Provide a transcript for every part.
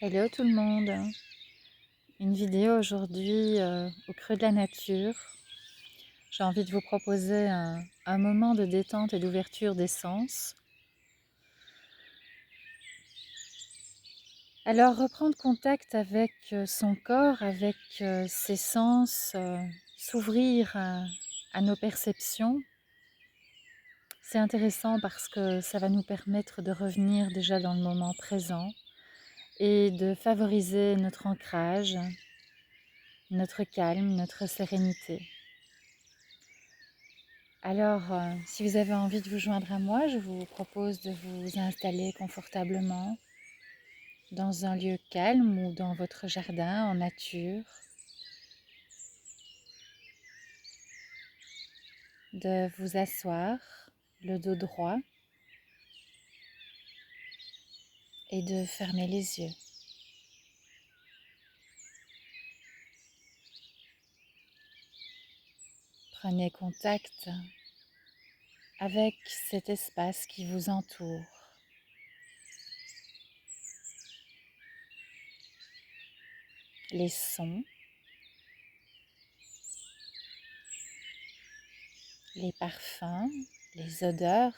Hello tout le monde, une vidéo aujourd'hui au creux de la nature. J'ai envie de vous proposer un moment de détente et d'ouverture des sens. Alors reprendre contact avec son corps, avec ses sens, s'ouvrir à nos perceptions. C'est intéressant parce que ça va nous permettre de revenir déjà dans le moment présent et de favoriser notre ancrage, notre calme, notre sérénité. Alors, si vous avez envie de vous joindre à moi, je vous propose de vous installer confortablement dans un lieu calme ou dans votre jardin en nature, de vous asseoir, le dos droit, et de fermer les yeux. Prenez contact avec cet espace qui vous entoure. Les sons, les parfums, les odeurs.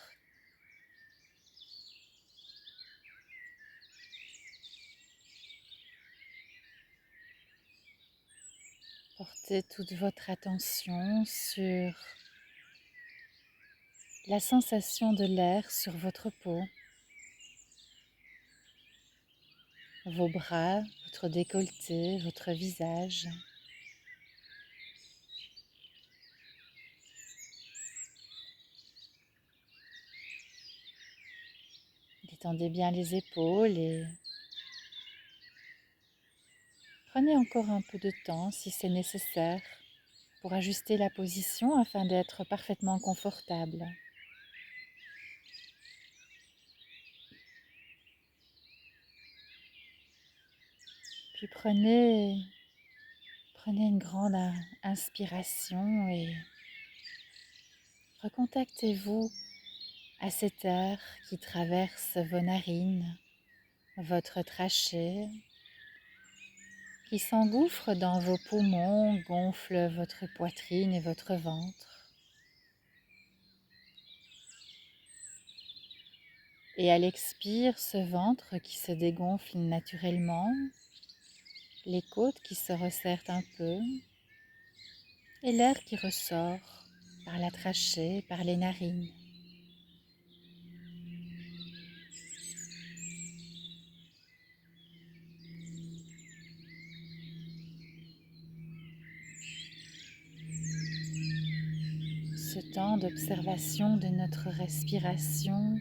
Portez toute votre attention sur la sensation de l'air sur votre peau, vos bras, votre décolleté, votre visage. Détendez bien les épaules et prenez encore un peu de temps si c'est nécessaire pour ajuster la position afin d'être parfaitement confortable. Puis prenez une grande inspiration et recontactez-vous à cet air qui traverse vos narines, votre trachée, qui s'engouffre dans vos poumons, gonfle votre poitrine et votre ventre. Et à l'expire, ce ventre qui se dégonfle naturellement, les côtes qui se resserrent un peu, et l'air qui ressort par la trachée, par les narines. Ce temps d'observation de notre respiration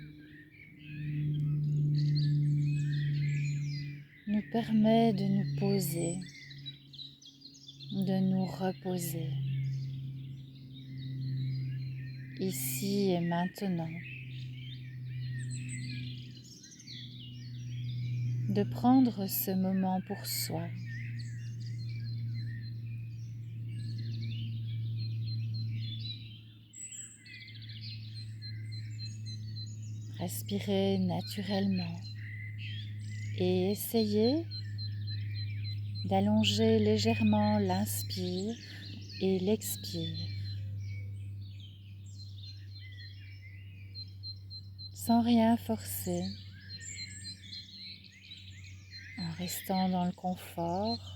nous permet de nous poser, de nous reposer, ici et maintenant, de prendre ce moment pour soi. Respirez naturellement et essayez d'allonger légèrement l'inspire et l'expire, sans rien forcer, en restant dans le confort.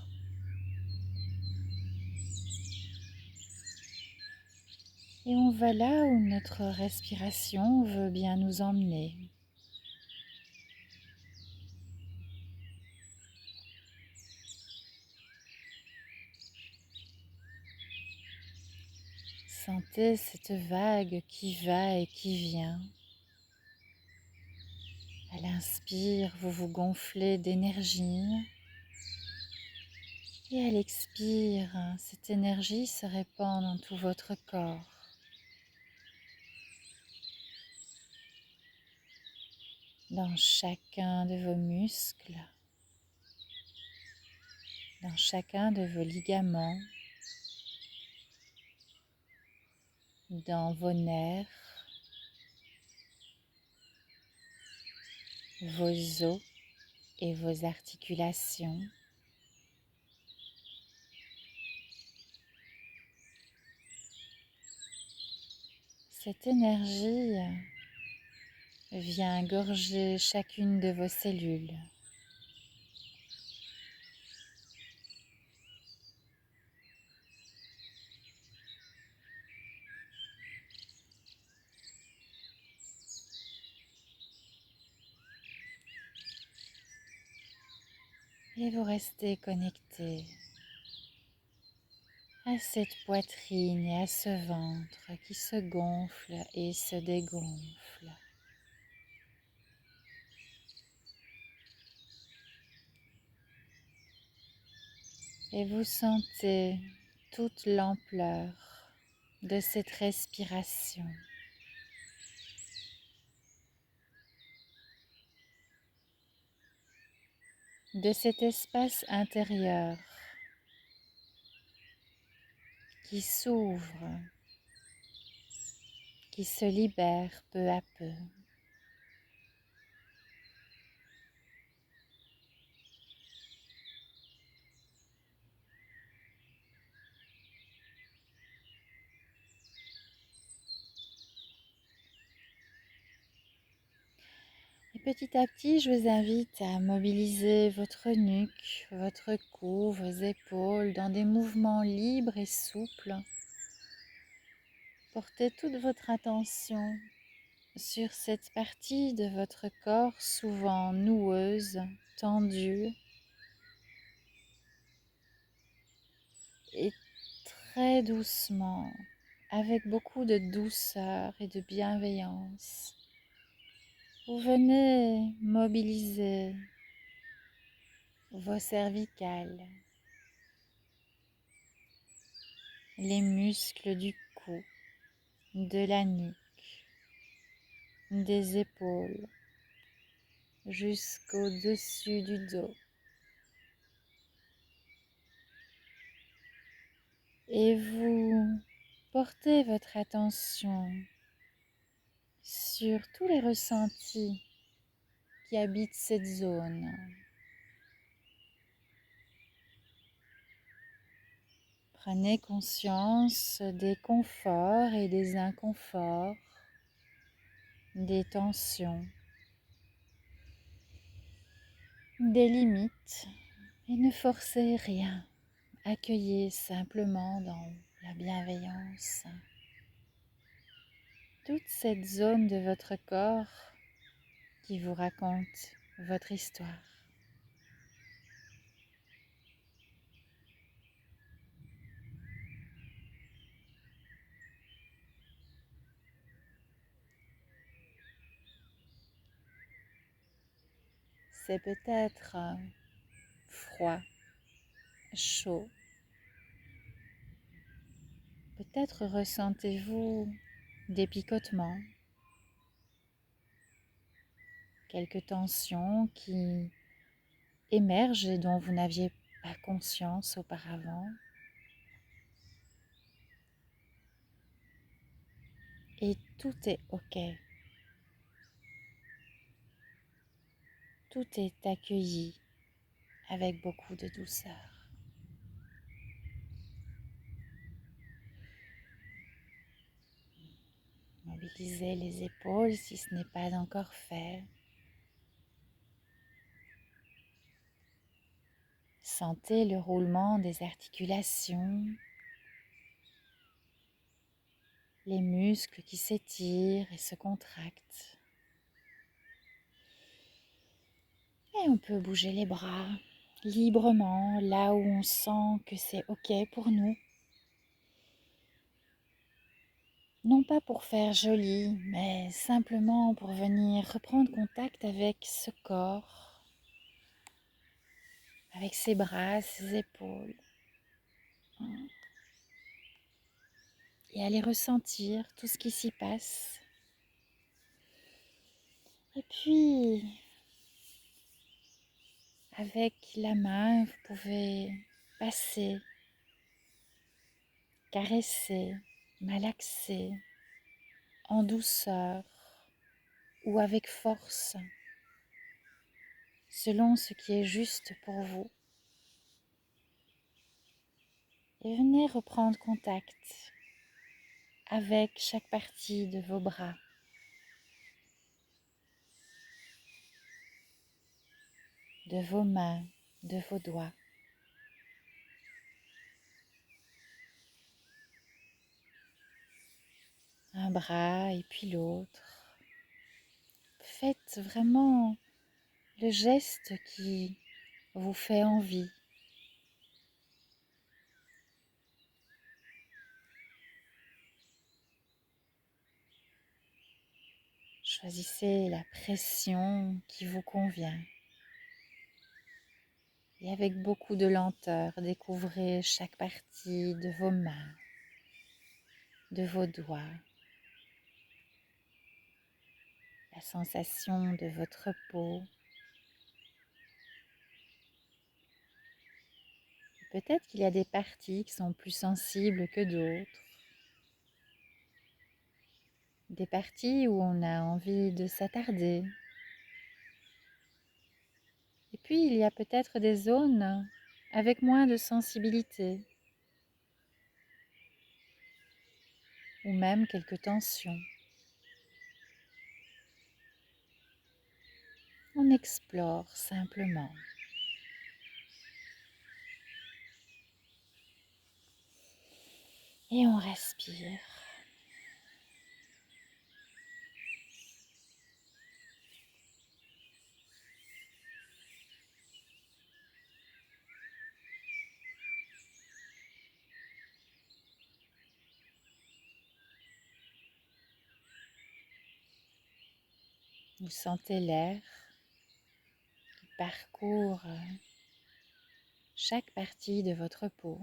Et on va là où notre respiration veut bien nous emmener. Sentez cette vague qui va et qui vient. À l'inspire, vous vous gonflez d'énergie. Et à l'expire, cette énergie se répand dans tout votre corps. Dans chacun de vos muscles, dans chacun de vos ligaments, dans vos nerfs, vos os et vos articulations. Cette énergie vient gorger chacune de vos cellules. Et vous restez connecté à cette poitrine et à ce ventre qui se gonfle et se dégonfle. Et vous sentez toute l'ampleur de cette respiration. De cet espace intérieur qui s'ouvre, qui se libère peu à peu. Et petit à petit, je vous invite à mobiliser votre nuque, votre cou, vos épaules dans des mouvements libres et souples. Portez toute votre attention sur cette partie de votre corps souvent noueuse, tendue et très doucement, avec beaucoup de douceur et de bienveillance. Vous venez mobiliser vos cervicales, les muscles du cou, de la nuque, des épaules, jusqu'au-dessus du dos. Et vous portez votre attention sur tous les ressentis qui habitent cette zone. Prenez conscience des conforts et des inconforts, des tensions, des limites, et ne forcez rien. Accueillez simplement dans la bienveillance toute cette zone de votre corps qui vous raconte votre histoire. C'est peut-être froid, chaud. Peut-être ressentez-vous des picotements, quelques tensions qui émergent et dont vous n'aviez pas conscience auparavant. Et tout est OK. Tout est accueilli avec beaucoup de douceur. Mobilisez les épaules si ce n'est pas encore fait. Sentez le roulement des articulations, les muscles qui s'étirent et se contractent. Et on peut bouger les bras librement, là où on sent que c'est OK pour nous. Non pas pour faire joli, mais simplement pour venir reprendre contact avec ce corps, avec ses bras, ses épaules. Et aller ressentir tout ce qui s'y passe. Et puis, avec la main, vous pouvez passer, caresser, malaxer, en douceur ou avec force selon ce qui est juste pour vous. Et venez reprendre contact avec chaque partie de vos bras. De vos mains, de vos doigts. Un bras et puis l'autre. Faites vraiment le geste qui vous fait envie. Choisissez la pression qui vous convient. Et avec beaucoup de lenteur, découvrez chaque partie de vos mains, de vos doigts, la sensation de votre peau. Peut-être qu'il y a des parties qui sont plus sensibles que d'autres. Des parties où on a envie de s'attarder. Et puis il y a peut-être des zones avec moins de sensibilité. Ou même quelques tensions. On explore simplement. Et on respire. Vous sentez l'air qui parcourt chaque partie de votre peau.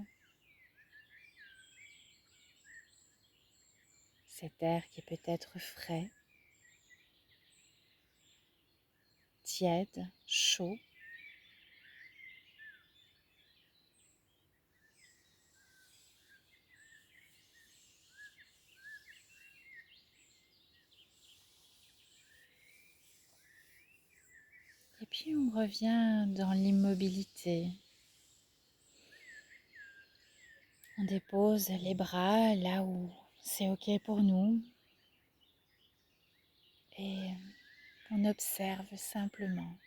Cet air qui peut être frais, tiède, chaud. Et puis on revient dans l'immobilité. On dépose les bras là où c'est OK pour nous. Et on observe simplement.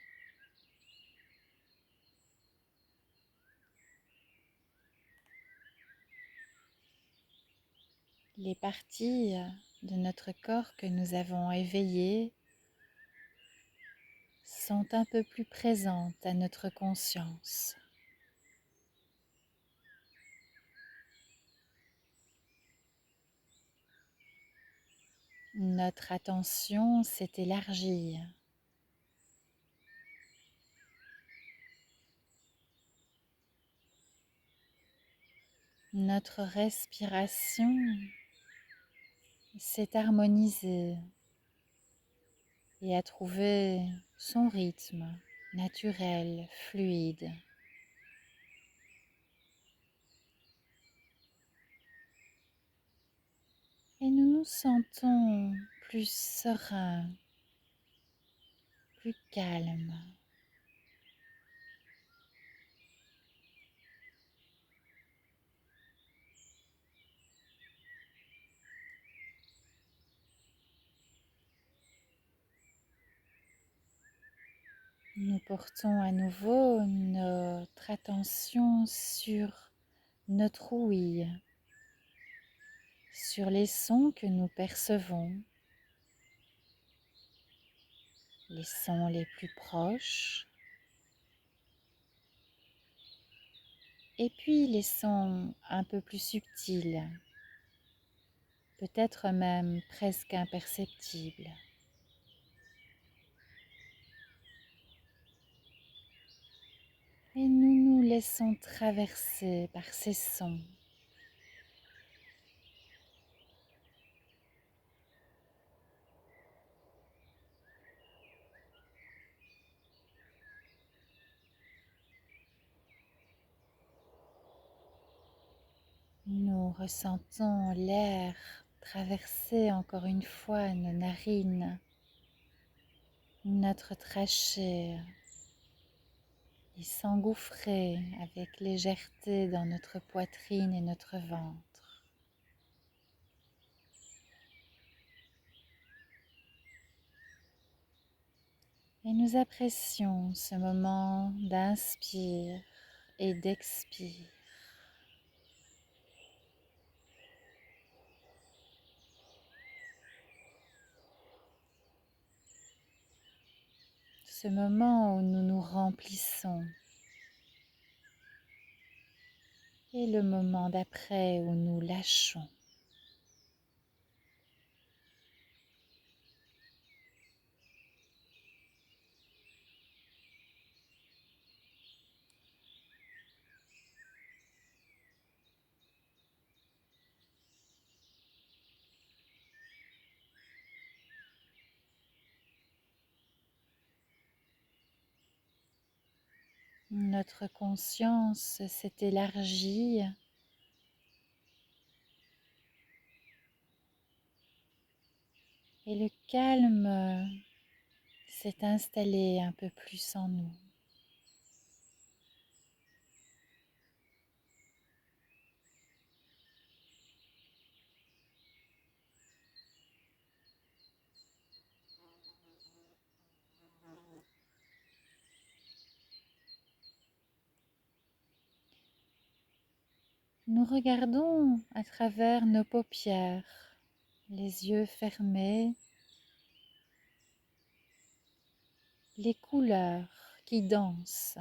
Les parties de notre corps que nous avons éveillées sont un peu plus présentes à notre conscience. Notre attention s'est élargie. Notre respiration s'est harmonisée et a trouvé son rythme naturel, fluide. Et nous nous sentons plus sereins, plus calmes. Nous portons à nouveau notre attention sur notre ouïe, sur les sons que nous percevons, les sons les plus proches, et puis les sons un peu plus subtils, peut-être même presque imperceptibles. Et nous nous laissons traverser par ces sons. Nous ressentons l'air traverser encore une fois nos narines, notre trachée, et s'engouffrer avec légèreté dans notre poitrine et notre ventre. Et nous apprécions ce moment d'inspire et d'expire. Ce moment où nous nous remplissons et le moment d'après où nous lâchons. Notre conscience s'est élargie et le calme s'est installé un peu plus en nous. Nous regardons à travers nos paupières, les yeux fermés, les couleurs qui dansent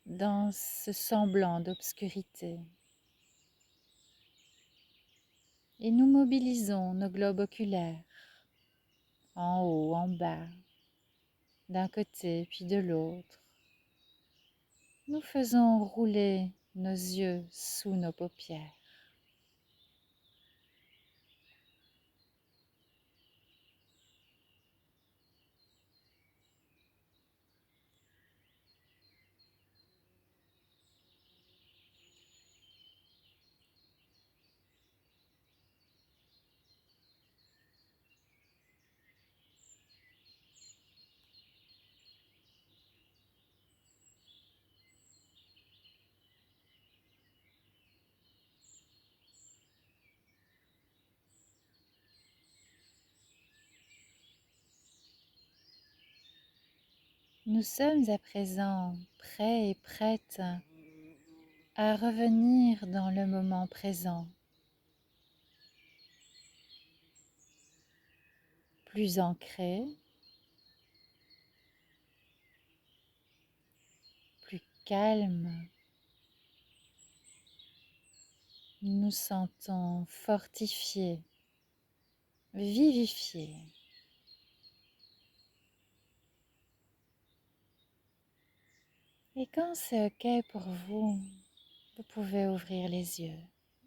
dans ce semblant d'obscurité. Et nous mobilisons nos globes oculaires, en haut, en bas, d'un côté puis de l'autre. Nous faisons rouler nos yeux sous nos paupières. Nous sommes à présent prêts et prêtes à revenir dans le moment présent, plus ancrés, plus calmes. Nous nous sentons fortifiés, vivifiés. Et quand c'est OK pour vous, vous pouvez ouvrir les yeux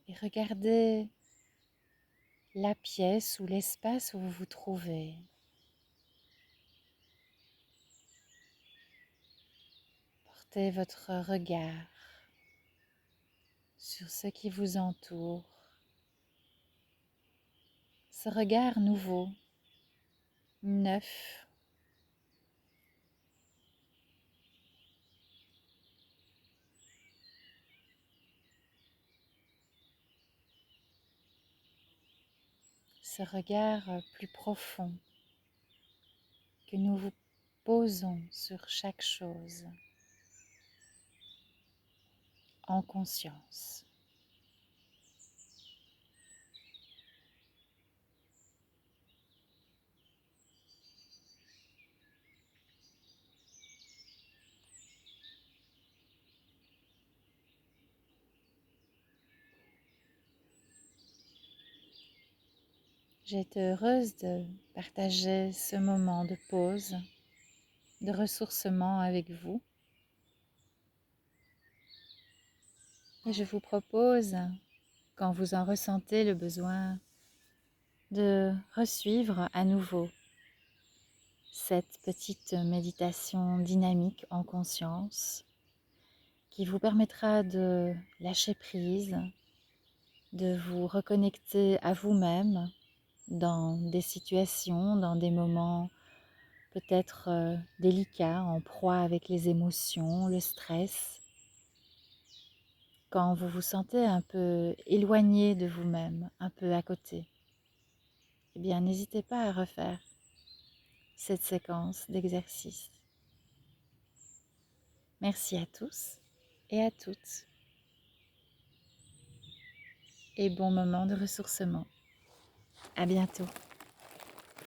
et regarder la pièce ou l'espace où vous vous trouvez. Portez votre regard sur ce qui vous entoure. Ce regard nouveau, neuf, ce regard plus profond que nous vous posons sur chaque chose en conscience. J'ai été heureuse de partager ce moment de pause, de ressourcement avec vous. Et je vous propose, quand vous en ressentez le besoin, de resuivre à nouveau cette petite méditation dynamique en conscience qui vous permettra de lâcher prise, de vous reconnecter à vous-même dans des situations, dans des moments peut-être délicat, en proie avec les émotions, le stress, quand vous vous sentez un peu éloigné de vous-même, un peu à côté, eh bien n'hésitez pas à refaire cette séquence d'exercices. Merci à tous et à toutes et bon moment de ressourcement. À bientôt.